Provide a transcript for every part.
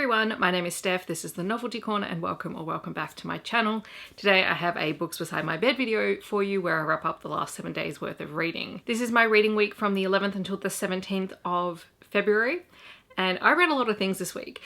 everyone, my name is Steph, this is the Novelty Corner and welcome back to my channel. Today I have a books beside my bed video for you where I wrap up the last 7 days worth of reading. This is my reading week from the 11th until the 17th of February and I read a lot of things this week.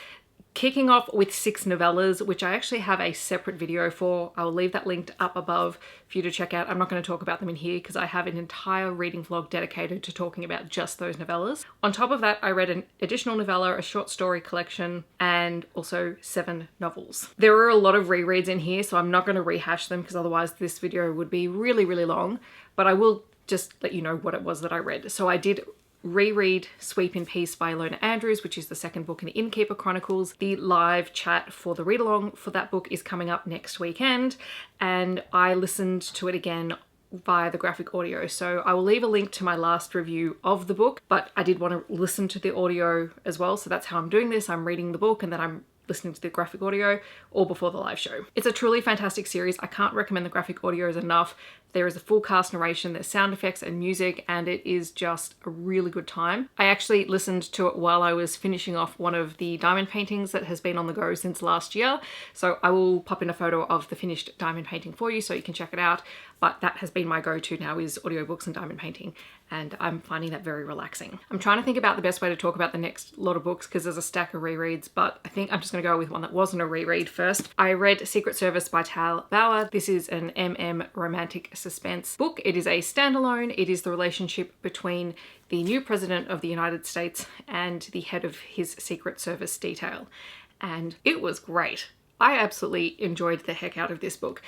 Kicking off with 6 novellas, which I actually have a separate video for. I'll leave that linked up above for you to check out. I'm not going to talk about them in here because I have an entire reading vlog dedicated to talking about just those novellas. On top of that, I read an additional novella, a short story collection, and also 7 novels. There are a lot of rereads in here, so I'm not going to rehash them because otherwise this video would be really, really long, but I will just let you know what it was that I read. So I did reread Sweep in Peace by Ilona, which is the second book in the Innkeeper Chronicles. The live chat for the read along for that book is coming up next weekend and I listened to it again via the graphic audio. So I will leave a link to my last review of the book, but I did want to listen to the audio as well. So that's how I'm doing this. I'm reading the book and then I'm listening to the graphic audio all before the live show. It's a truly fantastic series. I can't recommend the graphic audios enough. There is a full cast narration, there's sound effects and music, and it is just a really good time. I actually listened to it while I was finishing off one of the diamond paintings that has been on the go since last year. So I will pop in a photo of the finished diamond painting for you so you can check it out. But that has been my go-to now, is audiobooks and diamond painting, and I'm finding that very relaxing. I'm trying to think about the best way to talk about the next lot of books because there's a stack of rereads, but I think I'm just going to go with one that wasn't a reread first. I read Secret Service by Bauer. This is an romantic suspense book. It is a standalone. It is the relationship between the new president of the United States and the head of his Secret Service detail, and it was great. I absolutely enjoyed the heck out of this book.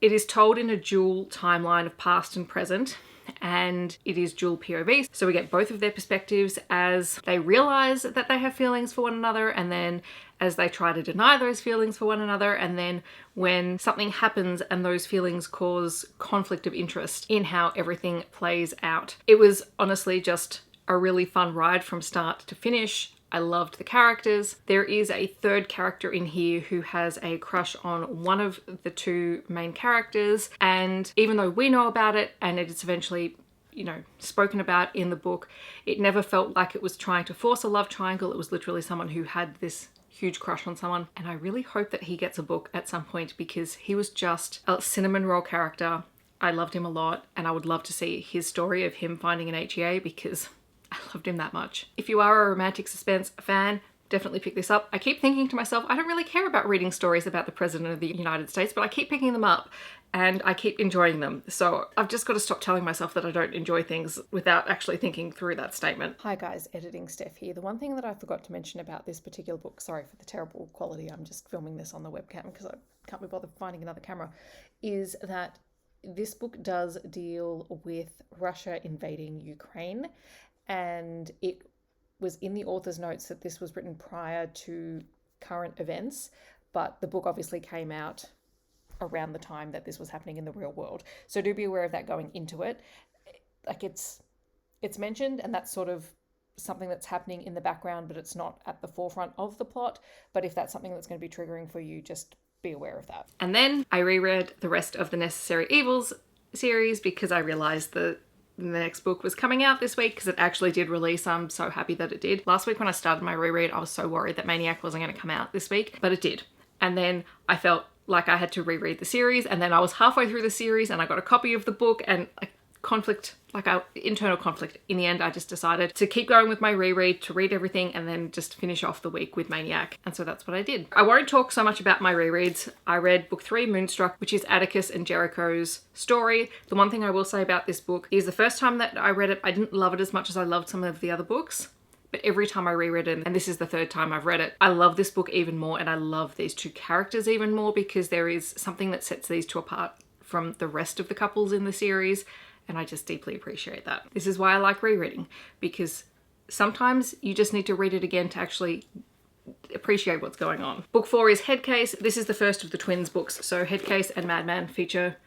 It is told in a dual timeline of past and present, and it is dual POV. So we get both of their perspectives as they realize that they have feelings for one another, and then as they try to deny those feelings for one another, and then when something happens and those feelings cause conflict of interest in how everything plays out. It was honestly just a really fun ride from start to finish. I loved the characters. There is a third character in here who has a crush on one of the 2 main characters, and even though we know about it and it is eventually, you know, spoken about in the book, it never felt like it was trying to force a love triangle. It was literally someone who had this huge crush on someone, and I really hope that he gets a book at some point because he was just a cinnamon roll character. I loved him a lot, and I would love to see his story of him finding an HEA because I loved him that much. If you are a romantic suspense fan, definitely pick this up. I keep thinking to myself, I don't really care about reading stories about the President of the United States, but I keep picking them up and I keep enjoying them. So I've just got to stop telling myself that I don't enjoy things without actually thinking through that statement. Hi guys, Editing Steph here. The one thing that I forgot to mention about this particular book, sorry for the terrible quality, I'm just filming this on the webcam because I can't be bothered finding another camera, is that this book does deal with Russia invading Ukraine. And it was in the author's notes that this was written prior to current events, but the book obviously came out around the time that this was happening in the real world. So do be aware of that going into it. Like it's mentioned, and that's sort of something that's happening in the background, but it's not at the forefront of the plot. But if that's something that's going to be triggering for you, just be aware of that. And then I reread the rest of the Necessary Evils series because I realized that the next book was coming out this week because it actually did release. I'm so happy that it did. Last week when I started my reread, I was so worried that Maniac wasn't going to come out this week, but it did. And then I felt like I had to reread the series, and then I was halfway through the series and I got a copy of the book, and internal conflict. In the end, I just decided to keep going with my reread, to read everything and then just finish off the week with Maniac. And so that's what I did. I won't talk so much about my rereads. I read book 3, Moonstruck, which is Atticus and Jericho's story. The one thing I will say about this book is the first time that I read it, I didn't love it as much as I loved some of the other books. But every time I reread it, and this is the 3rd time I've read it, I love this book even more, and I love these 2 characters even more because there is something that sets these 2 apart from the rest of the couples in the series. And I just deeply appreciate that. This is why I like rereading, because sometimes you just need to read it again to actually appreciate what's going on. Book 4 is Headcase. This is the first of the twins books. So Headcase and Madman feature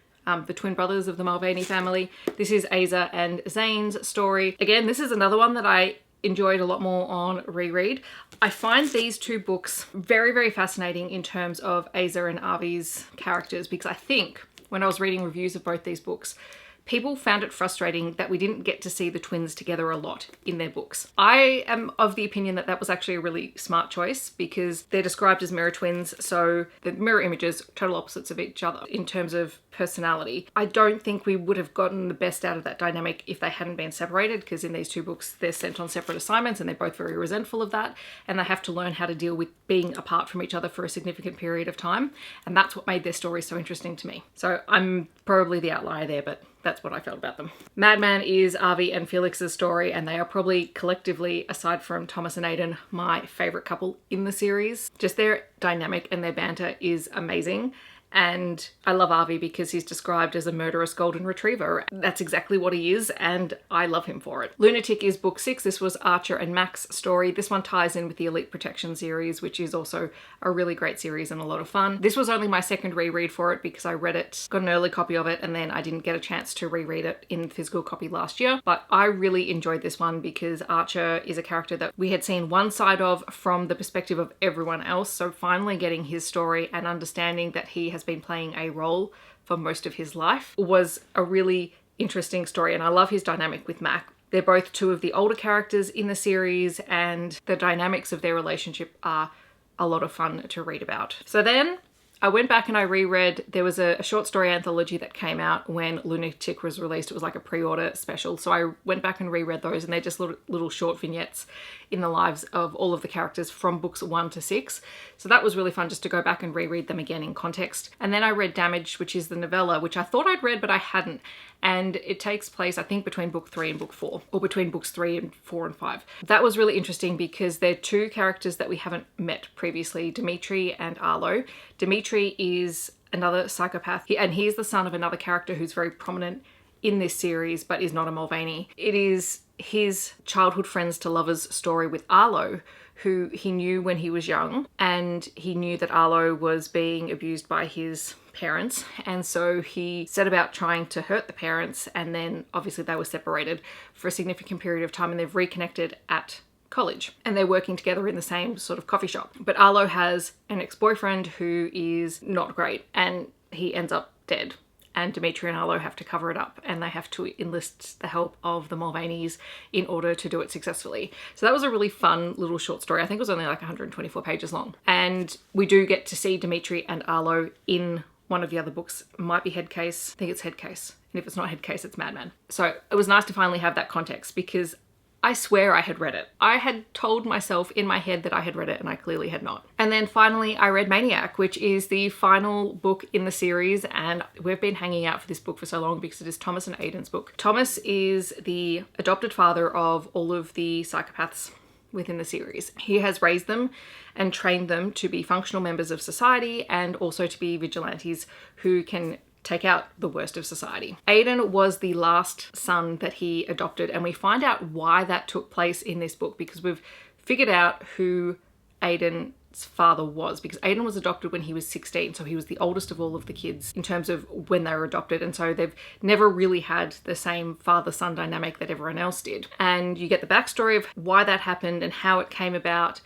the twin brothers of the Mulvaney family. This is Asa and Zane's story. Again, this is another one that I enjoyed a lot more on reread. I find these 2 books very, very fascinating in terms of Asa and Avi's characters, because I think when I was reading reviews of both these books, people found it frustrating that we didn't get to see the twins together a lot in their books. I am of the opinion that that was actually a really smart choice because they're described as mirror twins, so the mirror images, total opposites of each other in terms of personality. I don't think we would have gotten the best out of that dynamic if they hadn't been separated, because in these two books they're sent on separate assignments and they're both very resentful of that, and they have to learn how to deal with being apart from each other for a significant period of time, and that's what made their story so interesting to me. So I'm probably the outlier there, but that's what I felt about them. Madman is Avi and Felix's story, and they are probably collectively, aside from Thomas and Aidan, my favourite couple in the series. Just their dynamic and their banter is amazing. And I love Avi because he's described as a murderous golden retriever. That's exactly what he is, and I love him for it. Lunatic is book 6. This was Archer and Mac's story. This one ties in with the Elite Protection series, which is also a really great series and a lot of fun. This was only my second reread for it because I read it, got an early copy of it, and then I didn't get a chance to reread it in physical copy last year. But I really enjoyed this one because Archer is a character that we had seen one side of from the perspective of everyone else. So finally getting his story and understanding that he has been playing a role for most of his life was a really interesting story, and I love his dynamic with Mac. They're both two of the older characters in the series, and the dynamics of their relationship are a lot of fun to read about. So then I went back and I reread, there was a short story anthology that came out when Lunatic was released. It was like a pre-order special. So I went back and reread those, and they're just little short vignettes in the lives of all of the characters from books 1 to 6. So that was really fun just to go back and reread them again in context. And then I read Damaged, which is the novella, which I thought I'd read, but I hadn't. And it takes place, I think, between book 3 and book 4, or between books 3 and 4 and 5. That was really interesting because they're two characters that we haven't met previously, Dimitri and Arlo. Dimitri is another psychopath, and he's the son of another character who's very prominent in this series, but is not a Mulvaney. It is his childhood friends to lovers story with Arlo, who he knew when he was young, and he knew that Arlo was being abused by his parents, and so he set about trying to hurt the parents, and then obviously they were separated for a significant period of time, and they've reconnected at college, and they're working together in the same sort of coffee shop. But Arlo has an ex-boyfriend who is not great, and he ends up dead. And Dimitri and Arlo have to cover it up, and they have to enlist the help of the Mulvaneys in order to do it successfully. So that was a really fun little short story. I think it was only like 124 pages long. And we do get to see Dimitri and Arlo in one of the other books. It might be Headcase. I think it's Headcase. And if it's not Headcase, it's Madman. So it was nice to finally have that context because I swear I had read it. I had told myself in my head that I had read it, and I clearly had not. And then finally I read Maniac, which is the final book in the series, and we've been hanging out for this book for so long because it is Thomas and Aidan's book. Thomas is the adopted father of all of the psychopaths within the series. He has raised them and trained them to be functional members of society and also to be vigilantes who can take out the worst of society. Aidan was the last son that he adopted, and we find out why that took place in this book because we've figured out who Aidan's father was, because Aidan was adopted when he was 16, so he was the oldest of all of the kids in terms of when they were adopted, and so they've never really had the same father-son dynamic that everyone else did. And you get the backstory of why that happened and how it came about,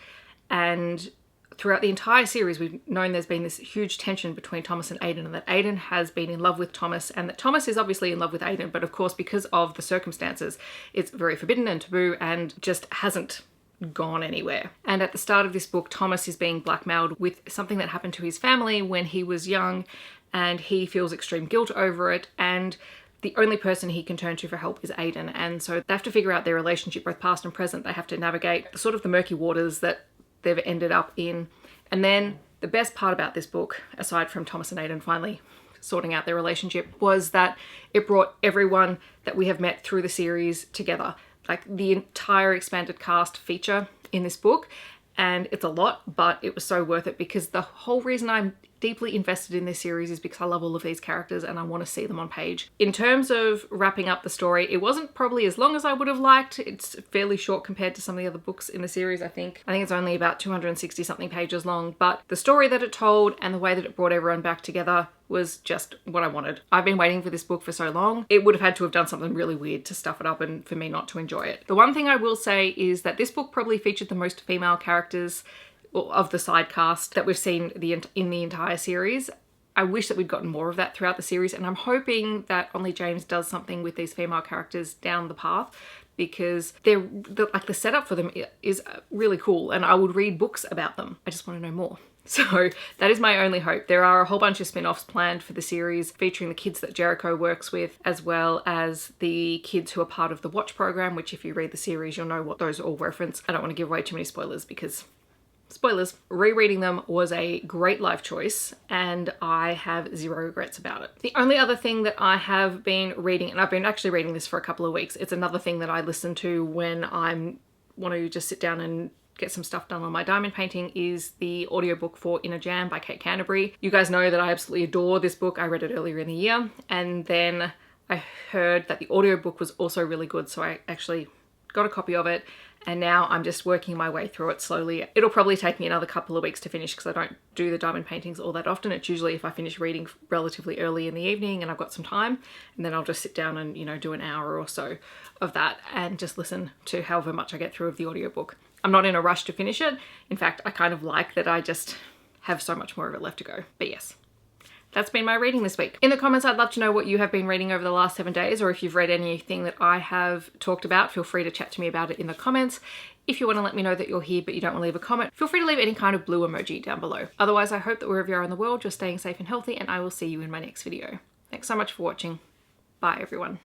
and throughout the entire series, we've known there's been this huge tension between Thomas and Aidan, and that Aidan has been in love with Thomas, and that Thomas is obviously in love with Aidan, but of course, because of the circumstances, it's very forbidden and taboo and just hasn't gone anywhere. And at the start of this book, Thomas is being blackmailed with something that happened to his family when he was young, and he feels extreme guilt over it, and the only person he can turn to for help is Aidan. And so they have to figure out their relationship, both past and present. They have to navigate sort of the murky waters that they've ended up in. And then the best part about this book, aside from Thomas and Aidan finally sorting out their relationship, was that it brought everyone that we have met through the series together. Like the entire expanded cast feature in this book, and it's a lot, but it was so worth it because the whole reason I'm deeply invested in this series is because I love all of these characters and I want to see them on page. In terms of wrapping up the story, it wasn't probably as long as I would have liked. It's fairly short compared to some of the other books in the series, I think. I think it's only about 260 something pages long, but the story that it told and the way that it brought everyone back together was just what I wanted. I've been waiting for this book for so long. It would have had to have done something really weird to stuff it up and for me not to enjoy it. The one thing I will say is that this book probably featured the most female characters of the side cast that we've seen in the entire series. I wish that we'd gotten more of that throughout the series, and I'm hoping that Onley James does something with these female characters down the path, because the setup for them is really cool, and I would read books about them. I just want to know more. So that is my only hope. There are a whole bunch of spin-offs planned for the series featuring the kids that Jericho works with, as well as the kids who are part of the Watch program, which if you read the series, you'll know what those all reference. I don't want to give away too many spoilers because spoilers. Rereading them was a great life choice and I have zero regrets about it. The only other thing that I have been reading, and I've been actually reading this for a couple of weeks, it's another thing that I listen to when I want to just sit down and get some stuff done on my diamond painting, is the audiobook for Inner Jam by Kate Canterbary. You guys know that I absolutely adore this book. I read it earlier in the year, and then I heard that the audiobook was also really good, so I actually got a copy of it, and now I'm just working my way through it slowly. It'll probably take me another couple of weeks to finish because I don't do the diamond paintings all that often. It's usually if I finish reading relatively early in the evening and I've got some time, and then I'll just sit down and, you know, do an hour or so of that and just listen to however much I get through of the audiobook. I'm not in a rush to finish it. In fact, I kind of like that I just have so much more of it left to go. But yes, that's been my reading this week. In the comments, I'd love to know what you have been reading over the last 7 days, or if you've read anything that I have talked about, feel free to chat to me about it in the comments. If you want to let me know that you're here but you don't want to leave a comment, feel free to leave any kind of blue emoji down below. Otherwise, I hope that wherever you are in the world, you're staying safe and healthy, and I will see you in my next video. Thanks so much for watching. Bye, everyone.